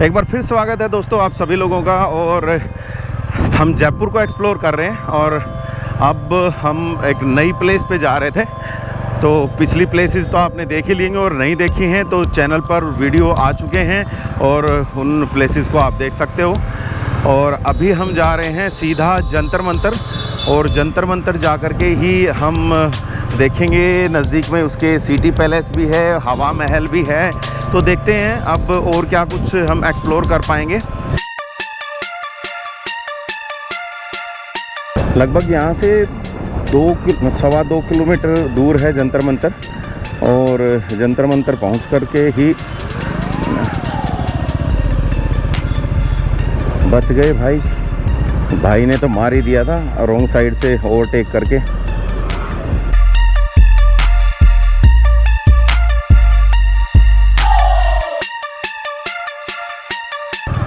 एक बार फिर स्वागत है दोस्तों आप सभी लोगों का। और हम जयपुर को एक्सप्लोर कर रहे हैं और अब हम एक नई प्लेस पे जा रहे थे। तो पिछली प्लेसेस तो आपने देख ही लेंगे और नहीं देखी हैं तो चैनल पर वीडियो आ चुके हैं और उन प्लेसेस को आप देख सकते हो। और अभी हम जा रहे हैं सीधा जंतर मंतर, और जंतर मंतर जा कर के ही हम देखेंगे नज़दीक में उसके सिटी पैलेस भी है, हवा महल भी है। तो देखते हैं अब और क्या कुछ हम एक्सप्लोर कर पाएंगे। लगभग यहाँ से 2-2.25 किलोमीटर दूर है जंतर मंतर, और जंतर मंतर पहुँच कर के ही बच गए भाई ने तो मार ही दिया था रॉन्ग साइड से ओवरटेक करके।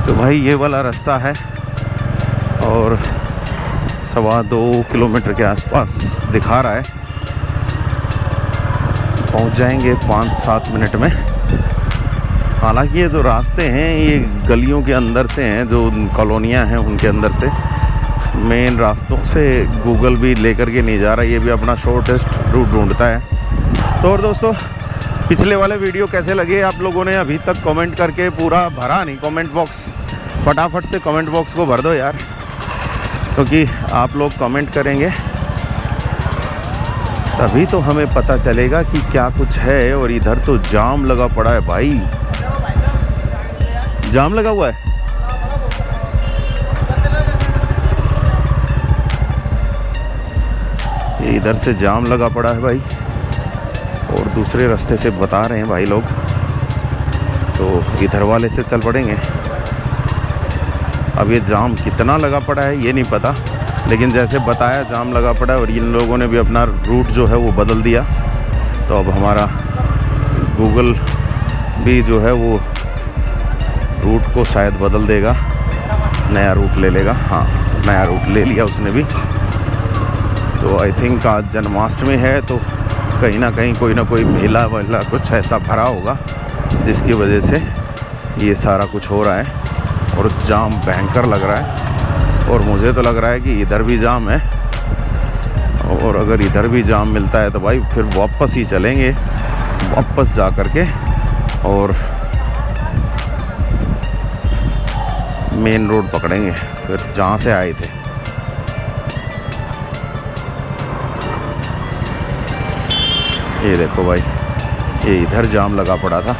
तो भाई ये वाला रास्ता है और 2.25 किलोमीटर के आसपास दिखा रहा है। पहुंच जाएंगे 5-7 मिनट में। हालांकि ये जो रास्ते हैं ये गलियों के अंदर से हैं, जो कॉलोनियां हैं उनके अंदर से। मेन रास्तों से गूगल भी लेकर के नहीं जा रहा, ये भी अपना शॉर्टेस्ट रूट ढूंढता है। तो और दोस्तों पिछले वाले वीडियो कैसे लगे आप लोगों ने अभी तक कमेंट करके पूरा भरा नहीं कमेंट बॉक्स। फटाफट से कमेंट बॉक्स को भर दो यार, क्योंकि आप लोग कमेंट करेंगे तभी तो हमें पता चलेगा कि क्या कुछ है। और इधर तो जाम लगा पड़ा है भाई, जाम लगा हुआ है। ये इधर से जाम लगा पड़ा है भाई, और दूसरे रास्ते से बता रहे हैं भाई लोग, तो इधर वाले से चल पड़ेंगे। अब ये जाम कितना लगा पड़ा है ये नहीं पता, लेकिन जैसे बताया जाम लगा पड़ा है और इन लोगों ने भी अपना रूट जो है वो बदल दिया। तो अब हमारा गूगल भी जो है वो रूट को शायद बदल देगा, नया रूट ले लेगा। हाँ, नया रूट ले लिया उसने भी। तो आई थिंक आज जन्माष्टमी है तो कहीं ना कहीं कोई ना कोई मेला वेला कुछ ऐसा भरा होगा जिसकी वजह से ये सारा कुछ हो रहा है। और जाम भयंकर लग रहा है, और मुझे तो लग रहा है कि इधर भी जाम है। और अगर इधर भी जाम मिलता है तो भाई फिर वापस ही चलेंगे, वापस जा कर के और मेन रोड पकड़ेंगे फिर जहाँ से आए थे। ये देखो भाई, ये इधर जाम लगा पड़ा था।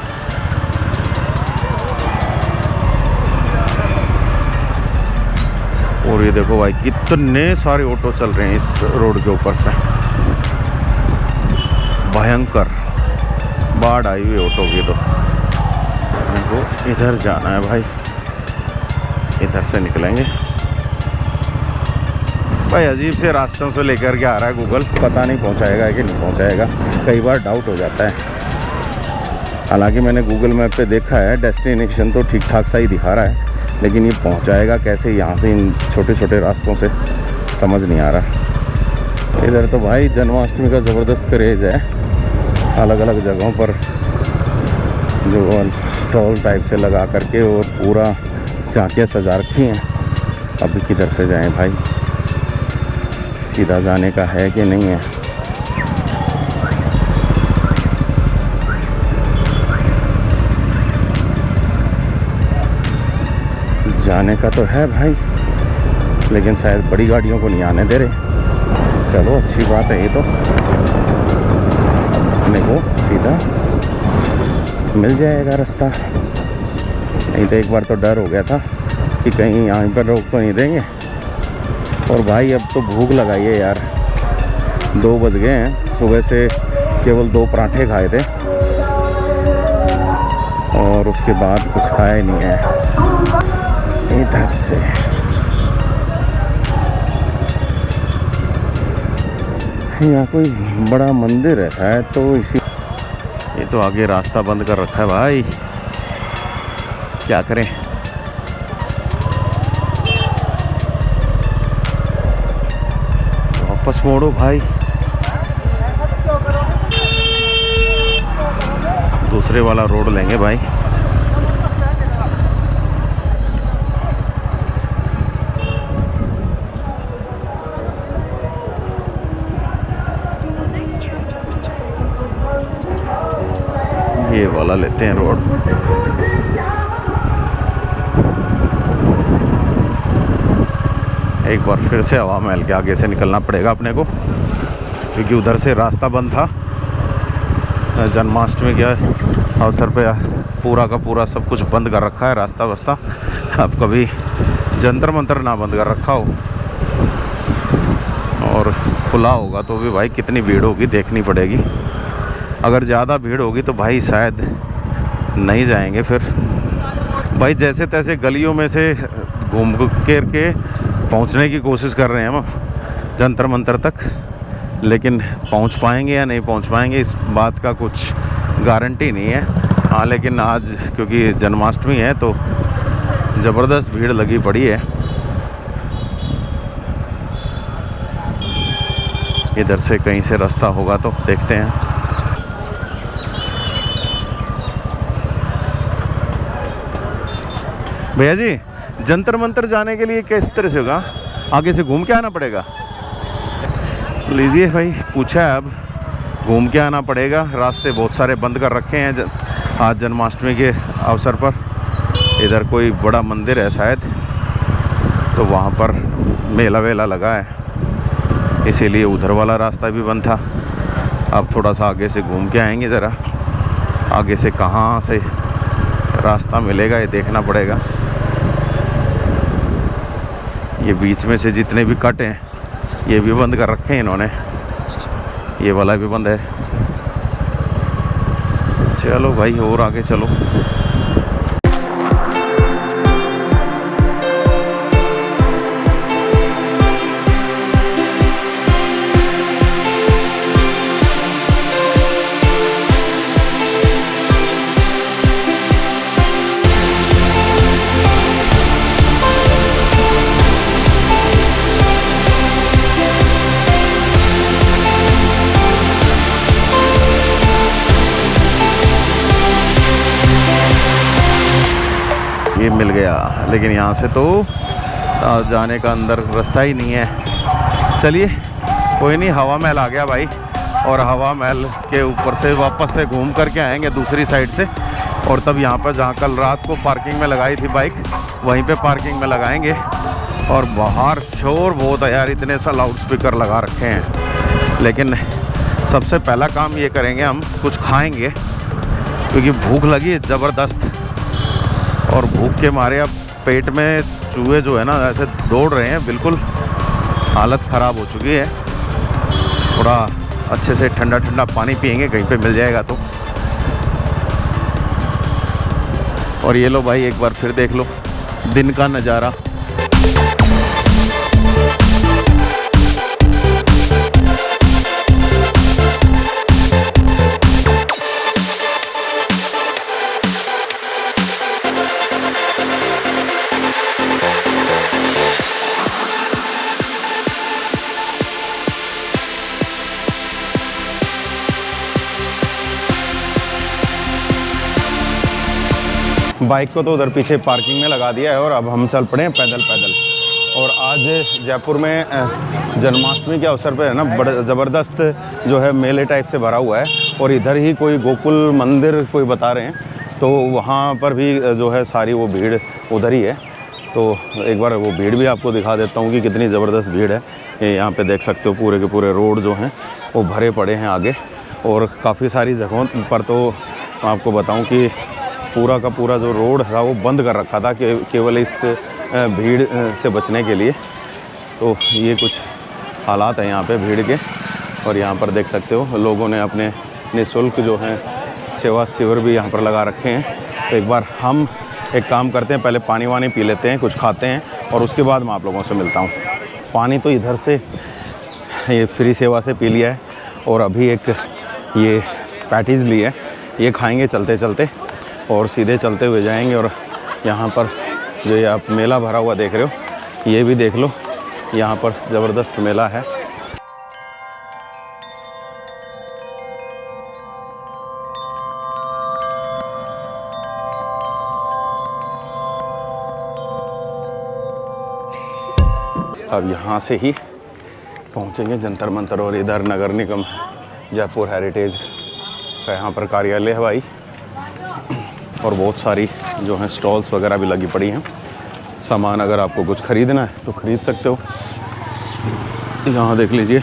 और ये देखो भाई कितने सारे ऑटो चल रहे हैं इस रोड के ऊपर से। भयंकर बाढ़ आई हुई ऑटो की। तो हमको इधर जाना है भाई, इधर से निकलेंगे। भाई अजीब से रास्तों से लेकर के आ रहा है गूगल, पता नहीं पहुंचाएगा कि नहीं पहुंचाएगा, कई बार डाउट हो जाता है। हालांकि मैंने गूगल मैप पे देखा है डेस्टिनेशन तो ठीक ठाक सा ही दिखा रहा है, लेकिन ये पहुंचाएगा कैसे यहाँ से इन छोटे छोटे रास्तों से समझ नहीं आ रहा। इधर तो भाई जन्माष्टमी का ज़बरदस्त क्रेज है, अलग अलग जगहों पर जो स्टॉल टाइप से लगा करके और पूरा झांकियाँ सजा रखी हैं। अभी किधर से जाएं भाई, सीधा जाने का है कि नहीं है। जाने का तो है भाई, लेकिन शायद बड़ी गाड़ियों को नहीं आने दे रहे। चलो अच्छी बात है, ये तो अपने को सीधा मिल जाएगा रास्ता। नहीं तो एक बार तो डर हो गया था कि कहीं यहाँ पर रोक तो नहीं देंगे। और भाई अब तो भूख लगाई है यार, 2 बज गए हैं। सुबह से केवल 2 पराठे खाए थे और उसके बाद कुछ खाया ही नहीं है। इधर से यहाँ कोई बड़ा मंदिर है शायद, तो इसी। ये तो आगे रास्ता बंद कर रखा है भाई, क्या करें। वापस मोड़ो भाई, दूसरे वाला रोड लेंगे भाई। ये वाला लेते हैं रोड। एक बार फिर से हवा महल के आगे से निकलना पड़ेगा अपने को, क्योंकि उधर से रास्ता बंद था। जन्माष्टमी के अवसर पे पूरा का पूरा सब कुछ बंद कर रखा है, रास्ता वास्ता। अब कभी जंतर मंतर ना बंद कर रखा हो और खुला होगा तो भी भाई कितनी भीड़ होगी देखनी पड़ेगी। अगर ज़्यादा भीड़ होगी तो भाई शायद नहीं जाएंगे फिर। भाई जैसे तैसे गलियों में से घूम कर के पहुंचने की कोशिश कर रहे हैं हम जंतर मंतर तक, लेकिन पहुंच पाएंगे या नहीं पहुंच पाएंगे इस बात का कुछ गारंटी नहीं है। हाँ, लेकिन आज क्योंकि जन्माष्टमी है तो ज़बरदस्त भीड़ लगी पड़ी है। इधर से कहीं से रास्ता होगा तो देखते हैं। भैया जी, जंतर मंतर जाने के लिए किस तरह से होगा? आगे से घूम के आना पड़ेगा? लीजिए भाई, पूछा है, अब घूम के आना पड़ेगा। रास्ते बहुत सारे बंद कर रखे हैं आज जन्माष्टमी के अवसर पर। इधर कोई बड़ा मंदिर है शायद, तो वहाँ पर मेला वेला लगा है, इसीलिए उधर वाला रास्ता भी बंद था। अब थोड़ा सा आगे से घूम के आएंगे, ज़रा आगे से कहाँ से रास्ता मिलेगा ये देखना पड़ेगा। ये बीच में से जितने भी कट हैं ये भी बंद कर रखे हैं इन्होंने, ये वाला भी बंद है। चलो भाई और आगे चलो। ये मिल गया, लेकिन यहाँ से तो जाने का अंदर रास्ता ही नहीं है। चलिए कोई नहीं, हवा महल आ गया भाई, और हवा महल के ऊपर से वापस से घूम करके आएंगे दूसरी साइड से, और तब यहाँ पर जहाँ कल रात को पार्किंग में लगाई थी बाइक, वहीं पे पार्किंग में लगाएंगे। और बाहर शोर बहुत है यार, इतने सा लाउड स्पीकर लगा रखे हैं। लेकिन सबसे पहला काम ये करेंगे, हम कुछ खाएँगे क्योंकि भूख लगी है ज़बरदस्त, और भूख के मारे अब पेट में चूहे जो है ना ऐसे दौड़ रहे हैं, बिल्कुल हालत ख़राब हो चुकी है। थोड़ा अच्छे से ठंडा ठंडा पानी पियेंगे, कहीं पे मिल जाएगा तो। और ये लो भाई, एक बार फिर देख लो दिन का नज़ारा। बाइक को तो उधर पीछे पार्किंग में लगा दिया है, और अब हम चल पड़े हैं पैदल पैदल। और आज जयपुर में जन्माष्टमी के अवसर पर है ना, बड़ा ज़बरदस्त जो है मेले टाइप से भरा हुआ है। और इधर ही कोई गोकुल मंदिर कोई बता रहे हैं, तो वहाँ पर भी जो है सारी वो भीड़ उधर ही है। तो एक बार वो भीड़ भी आपको दिखा देता हूँ कि कितनी ज़बरदस्त भीड़ है। ये यहाँ पे देख सकते हो, पूरे के पूरे रोड जो हैं वो भरे पड़े हैं आगे। और काफ़ी सारी जगहों पर तो आपको बताऊँ कि पूरा का पूरा जो रोड था वो बंद कर रखा था कि केवल इस भीड़ से बचने के लिए। तो ये कुछ हालात हैं यहाँ पे भीड़ के। और यहाँ पर देख सकते हो लोगों ने अपने निःशुल्क जो हैं सेवा शिविर भी यहाँ पर लगा रखे हैं। तो एक बार हम एक काम करते हैं, पहले पानी वानी पी लेते हैं, कुछ खाते हैं, और उसके बाद मैं आप लोगों से मिलता हूँ। पानी तो इधर से ये फ्री सेवा से पी लिया है, और अभी एक ये पैटीज़ ली है, ये खाएँगे चलते चलते, और सीधे चलते हुए जाएंगे। और यहाँ पर जो ये आप मेला भरा हुआ देख रहे हो, ये भी देख लो, यहाँ पर ज़बरदस्त मेला है। अब यहाँ से ही पहुँचेंगे जंतर मंतर, और इधर नगर निगम जयपुर हेरिटेज का यहाँ पर कार्यालय है भाई। और बहुत सारी जो हैं स्टॉल्स वगैरह भी लगी पड़ी हैं। सामान अगर आपको कुछ ख़रीदना है तो ख़रीद सकते हो। यहाँ देख लीजिए,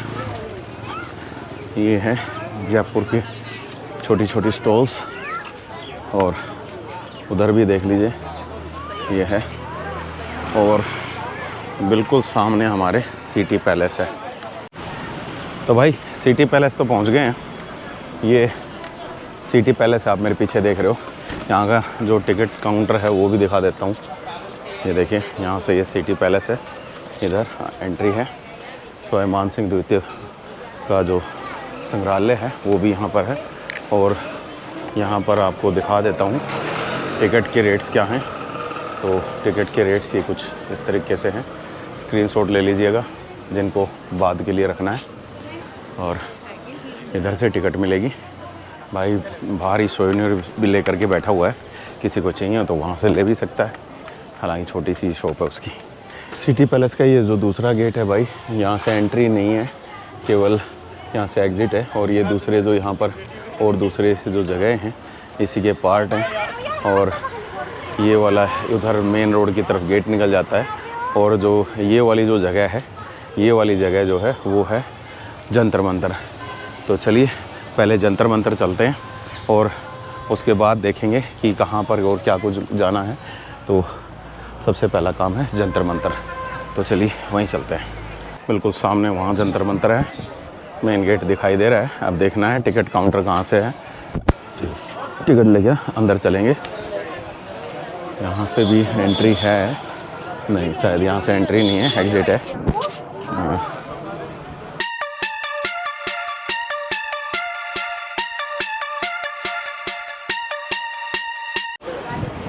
ये है जयपुर के छोटी छोटी स्टॉल्स, और उधर भी देख लीजिए ये है, और बिल्कुल सामने हमारे सिटी पैलेस है। तो भाई सिटी पैलेस तो पहुंच गए हैं। ये सिटी पैलेस आप मेरे पीछे देख रहे हो। यहाँ का जो टिकट काउंटर है वो भी दिखा देता हूँ। ये देखिए, यहाँ से ये सिटी पैलेस है, इधर एंट्री है। सवाई मानसिंह द्वितीय का जो संग्रहालय है वो भी यहाँ पर है, और यहाँ पर आपको दिखा देता हूँ टिकट के रेट्स क्या हैं। तो टिकट के रेट्स ये कुछ इस तरीके से हैं। स्क्रीनशॉट ले लीजिएगा जिनको बाद के लिए रखना है। और इधर से टिकट मिलेगी। भाई बाहर ही सोवेनियर भी लेकर के बैठा हुआ है, किसी को चाहिए तो वहाँ से ले भी सकता है। हालांकि छोटी सी शॉप है उसकी। सिटी पैलेस का ये जो दूसरा गेट है भाई, यहाँ से एंट्री नहीं है, केवल यहाँ से एग्ज़िट है। और ये दूसरे जो यहाँ पर और दूसरे जो जगह हैं इसी के पार्ट हैं। और ये वाला उधर मेन रोड की तरफ गेट निकल जाता है। और जो ये वाली जो जगह है, ये वाली जगह जो है वो है जंतर मंतर। तो चलिए पहले जंतर मंतर चलते हैं और उसके बाद देखेंगे कि कहाँ पर और क्या कुछ जाना है। तो सबसे पहला काम है जंतर मंतर, तो चलिए वहीं चलते हैं। बिल्कुल सामने वहाँ जंतर मंतर है, मेन गेट दिखाई दे रहा है। अब देखना है टिकट काउंटर कहाँ से है। टिकट लेके अंदर चलेंगे। यहाँ से भी एंट्री है? नहीं, शायद यहाँ से एंट्री नहीं है, एग्ज़िट है।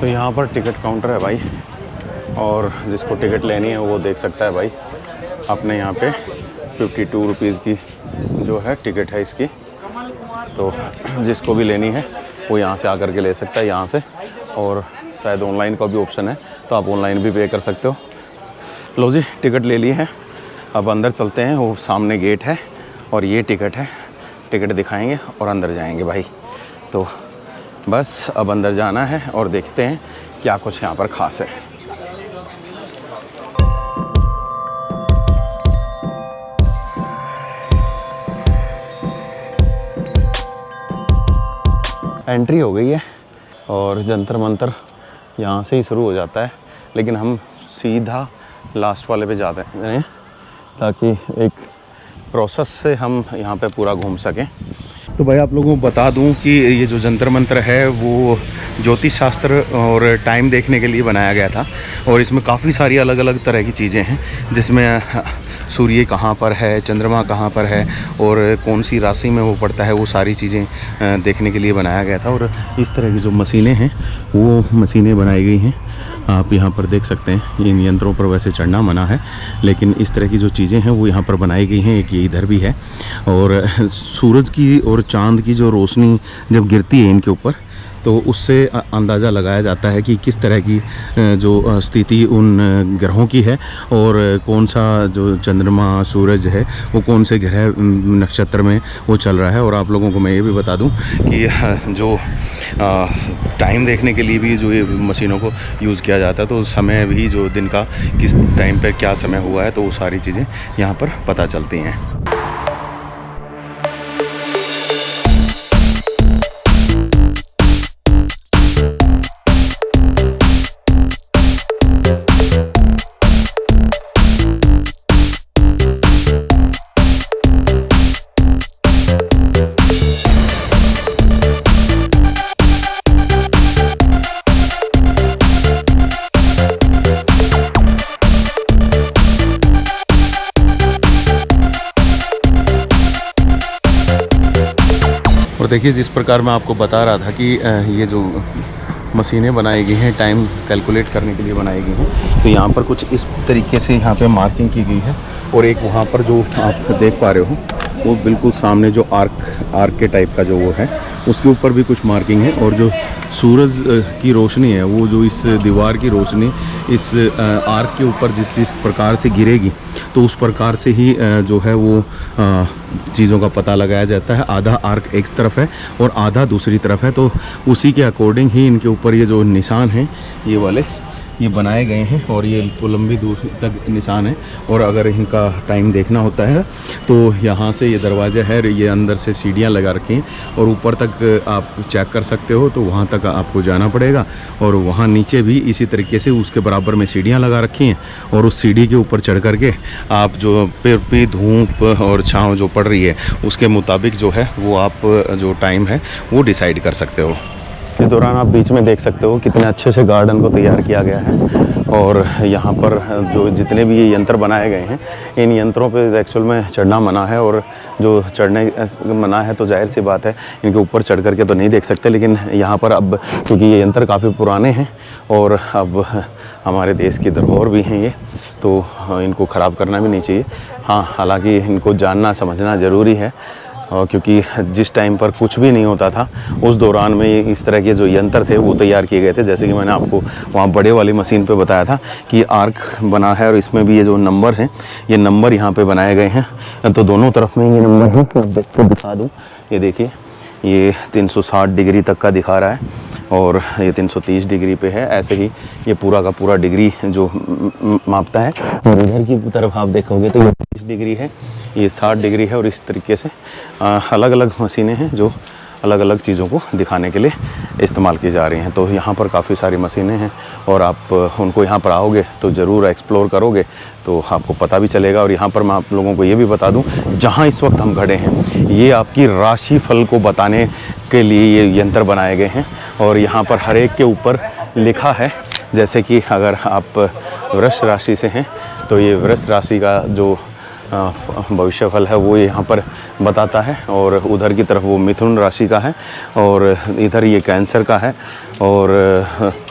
तो यहाँ पर टिकट काउंटर है भाई, और जिसको टिकट लेनी है वो देख सकता है भाई। अपने यहाँ पे 52 रुपीज़ की जो है टिकट है इसकी। तो जिसको भी लेनी है वो यहाँ से आकर के ले सकता है यहाँ से। और शायद ऑनलाइन का भी ऑप्शन है, तो आप ऑनलाइन भी पे कर सकते हो। लो जी, टिकट ले लिए हैं। अब अंदर चलते हैं। वो सामने गेट है और ये टिकट है। टिकट दिखाएंगे और अंदर जाएंगे भाई। तो बस अब अंदर जाना है और देखते हैं क्या कुछ यहाँ पर ख़ास है। एंट्री हो गई है और जंतर मंतर यहाँ से ही शुरू हो जाता है, लेकिन हम सीधा लास्ट वाले पे जाते हैं ताकि एक प्रोसेस से हम यहाँ पे पूरा घूम सकें। तो भाई आप लोगों को बता दूं कि ये जो जंतर मंतर है वो ज्योतिष शास्त्र और टाइम देखने के लिए बनाया गया था। और इसमें काफ़ी सारी अलग अलग तरह की चीज़ें हैं, जिसमें सूर्य कहाँ पर है, चंद्रमा कहाँ पर है और कौन सी राशि में वो पड़ता है, वो सारी चीज़ें देखने के लिए बनाया गया था। और इस तरह की जो मशीनें हैं वो मशीनें बनाई गई हैं। आप यहाँ पर देख सकते हैं। इन यंत्रों पर वैसे चढ़ना मना है, लेकिन इस तरह की जो चीज़ें हैं वो यहाँ पर बनाई गई हैं। एक ये इधर भी है। और सूरज की और चाँद की जो रोशनी जब गिरती है इनके ऊपर, तो उससे अंदाज़ा लगाया जाता है कि किस तरह की जो स्थिति उन ग्रहों की है और कौन सा जो चंद्रमा सूरज है वो कौन से ग्रह नक्षत्र में वो चल रहा है। और आप लोगों को मैं ये भी बता दूं कि जो टाइम देखने के लिए भी जो ये मशीनों को यूज़ किया जाता है, तो समय भी जो दिन का किस टाइम पर क्या समय हुआ है, तो वो सारी चीज़ें यहाँ पर पता चलती हैं। और देखिए, जिस प्रकार मैं आपको बता रहा था कि ये जो मशीनें बनाई गई हैं टाइम कैलकुलेट करने के लिए बनाई गई हैं, तो यहाँ पर कुछ इस तरीके से यहाँ पे मार्किंग की गई है। और एक वहाँ पर जो आप देख पा रहे हो वो बिल्कुल सामने जो आर्क के टाइप का जो वो है उसके ऊपर भी कुछ मार्किंग है। और जो सूरज की रोशनी है वो जो इस दीवार की रोशनी इस आर्क के ऊपर जिस प्रकार से गिरेगी तो उस प्रकार से ही जो है वो चीज़ों का पता लगाया जाता है। आधा आर्क एक तरफ है और आधा दूसरी तरफ है, तो उसी के अकॉर्डिंग ही इनके ऊपर ये जो निशान हैं ये वाले ये बनाए गए हैं और ये लंबी दूर तक निशान है। और अगर इनका टाइम देखना होता है तो यहाँ से ये दरवाज़ा है, ये अंदर से सीढ़ियाँ लगा रखी हैं और ऊपर तक आप चेक कर सकते हो, तो वहाँ तक आपको जाना पड़ेगा। और वहाँ नीचे भी इसी तरीके से उसके बराबर में सीढ़ियाँ लगा रखी हैं और उस सीढ़ी के ऊपर चढ़ करके आप जो पेड़ पे धूप और छाँव जो पड़ रही है उसके मुताबिक जो है वो आप जो टाइम है वो डिसाइड कर सकते हो। इस दौरान आप बीच में देख सकते हो कितने अच्छे से गार्डन को तैयार किया गया है। और यहाँ पर जो जितने भी ये यंत्र बनाए गए हैं इन यंत्रों पे एक्चुअल में चढ़ना मना है, और जो चढ़ने मना है तो जाहिर सी बात है इनके ऊपर चढ़ करके तो नहीं देख सकते। लेकिन यहाँ पर अब क्योंकि ये यंत्र काफ़ी पुराने हैं और अब हमारे देश की धरोहर भी हैं ये, तो इनको ख़राब करना भी नहीं चाहिए। हाँ, हालाँकि इनको जानना समझना ज़रूरी है, और क्योंकि जिस टाइम पर कुछ भी नहीं होता था उस दौरान में इस तरह के जो यंत्र थे वो तैयार किए गए थे। जैसे कि मैंने आपको वहाँ बड़े वाली मशीन पे बताया था कि आर्क बना है और इसमें भी ये जो नंबर हैं ये नंबर यहाँ पे बनाए गए हैं। तो दोनों तरफ में ये नंबर है, मैं आपको दिखा दूँ। ये देखिए ये 360 डिग्री तक का दिखा रहा है और ये 330 डिग्री पे है। ऐसे ही ये पूरा का पूरा डिग्री जो मापता है। और इधर की तरफ आप देखोगे तो ये 30 डिग्री है, ये 60 डिग्री है। और इस तरीके से अलग अलग मशीनें हैं जो अलग अलग चीज़ों को दिखाने के लिए इस्तेमाल की जा रही हैं। तो यहाँ पर काफ़ी सारी मशीनें हैं और आप उनको यहाँ पर आओगे तो ज़रूर एक्सप्लोर करोगे तो आपको पता भी चलेगा। और यहाँ पर मैं आप लोगों को ये भी बता दूँ, जहाँ इस वक्त हम खड़े हैं ये आपकी राशि फल को बताने के लिए ये यंत्र बनाए गए हैं। और यहाँ पर हर एक के ऊपर लिखा है, जैसे कि अगर आप वृष राशि से हैं तो ये वृष राशि का जो भविष्य फल है वो यहाँ पर बताता है। और उधर की तरफ वो मिथुन राशि का है और इधर ये कैंसर का है और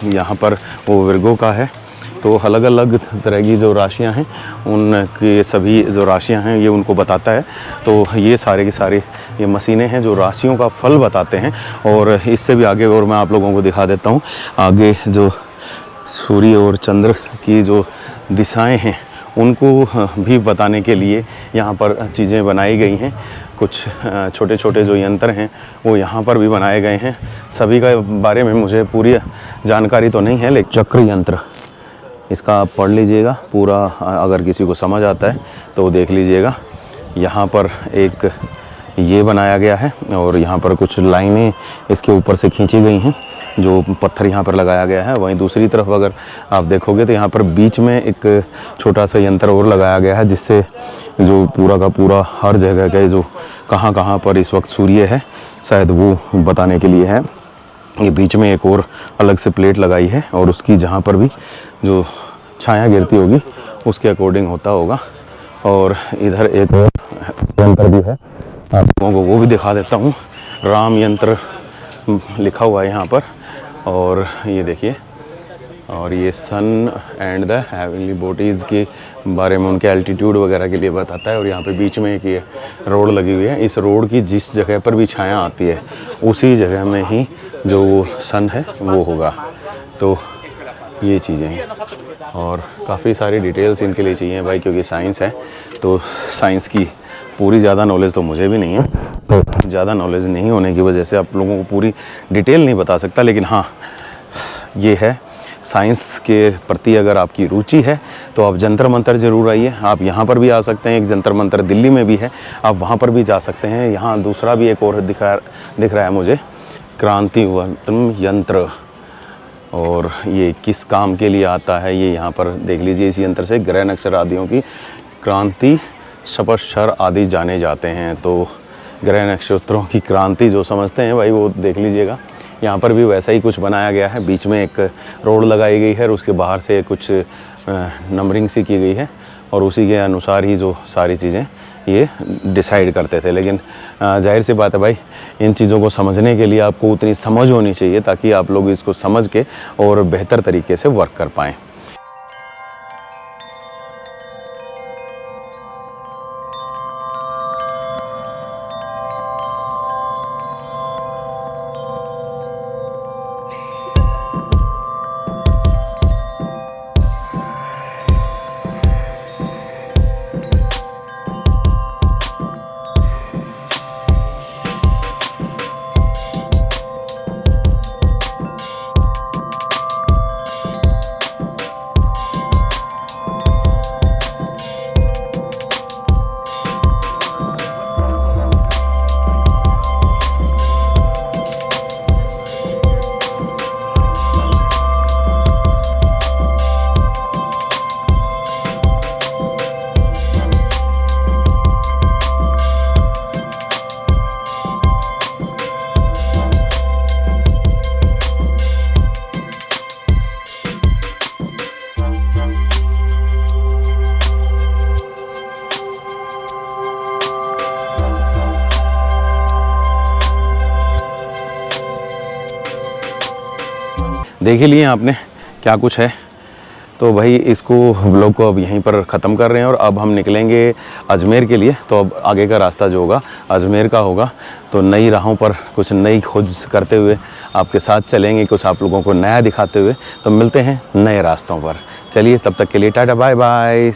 यहाँ पर वो विर्गो का है। तो अलग अलग तरह की जो राशियाँ हैं उनके सभी जो राशियाँ हैं ये उनको बताता है। तो ये सारे के सारे ये मशीनें हैं जो राशियों का फल बताते हैं। और इससे भी आगे और मैं आप लोगों को दिखा देता हूँ, आगे जो सूर्य और चंद्र की जो दिशाएं हैं उनको भी बताने के लिए यहाँ पर चीज़ें बनाई गई हैं। कुछ छोटे छोटे जो यंत्र हैं वो यहाँ पर भी बनाए गए हैं। सभी का बारे में मुझे पूरी जानकारी तो नहीं है, लेकिन चक्र यंत्र इसका आप पढ़ लीजिएगा पूरा, अगर किसी को समझ आता है तो देख लीजिएगा। यहाँ पर एक ये बनाया गया है और यहाँ पर कुछ लाइनें इसके ऊपर से खींची गई हैं जो पत्थर यहाँ पर लगाया गया है। वहीं दूसरी तरफ अगर आप देखोगे तो यहाँ पर बीच में एक छोटा सा यंत्र और लगाया गया है जिससे जो पूरा का पूरा हर जगह के जो कहाँ कहाँ पर इस वक्त सूर्य है शायद वो बताने के लिए है। ये बीच में एक और अलग से प्लेट लगाई है और उसकी जहाँ पर भी जो छाया गिरती होगी उसके अकॉर्डिंग होता होगा। और इधर एक और यंत्र भी है, आप लोगों को वो भी दिखा देता हूँ। राम यंत्र लिखा हुआ है यहाँ पर और ये देखिए। और ये सन एंड द हेवनली बॉडीज़ के बारे में उनके एल्टीट्यूड वगैरह के लिए बताता है। और यहाँ पे बीच में एक ये रोड लगी हुई है, इस रोड की जिस जगह पर भी छाया आती है उसी जगह में ही जो वो सन है वो होगा। तो ये चीज़ें हैं और काफ़ी सारी डिटेल्स इनके लिए चाहिए भाई, क्योंकि साइंस है तो साइंस की पूरी ज़्यादा नॉलेज तो मुझे भी नहीं है। तो ज़्यादा नॉलेज नहीं होने की वजह से आप लोगों को पूरी डिटेल नहीं बता सकता। लेकिन हाँ, ये है साइंस के प्रति अगर आपकी रुचि है तो आप जंतर मंतर ज़रूर आइए। आप यहाँ पर भी आ सकते हैं, एक जंतर मंतर दिल्ली में भी है, आप वहाँ पर भी जा सकते हैं। यहाँ दूसरा भी एक और दिख रहा है मुझे, क्रांतिवर्तन यंत्र। और ये किस काम के लिए आता है ये यहाँ पर देख लीजिए। इस यंत्र से ग्रह नक्षत्र आदियों की क्रांति शपथर आदि जाने जाते हैं। तो ग्रह नक्षत्रों की क्रांति जो समझते हैं भाई वो देख लीजिएगा। यहाँ पर भी वैसा ही कुछ बनाया गया है, बीच में एक रोड लगाई गई है और उसके बाहर से कुछ नंबरिंग सी की गई है और उसी के अनुसार ही जो सारी चीज़ें ये डिसाइड करते थे। लेकिन जाहिर सी बात है भाई, इन चीज़ों को समझने के लिए आपको उतनी समझ होनी चाहिए ताकि आप लोग इसको समझ के और बेहतर तरीके से वर्क कर पाएँ। देख ही लिए आपने क्या कुछ है। तो भाई इसको ब्लॉग को अब यहीं पर ख़त्म कर रहे हैं और अब हम निकलेंगे अजमेर के लिए। तो अब आगे का रास्ता जो होगा अजमेर का होगा। तो नई राहों पर कुछ नई खोज करते हुए आपके साथ चलेंगे, कुछ आप लोगों को नया दिखाते हुए। तो मिलते हैं नए रास्तों पर। चलिए तब तक के लिए टाटा बाय बाय।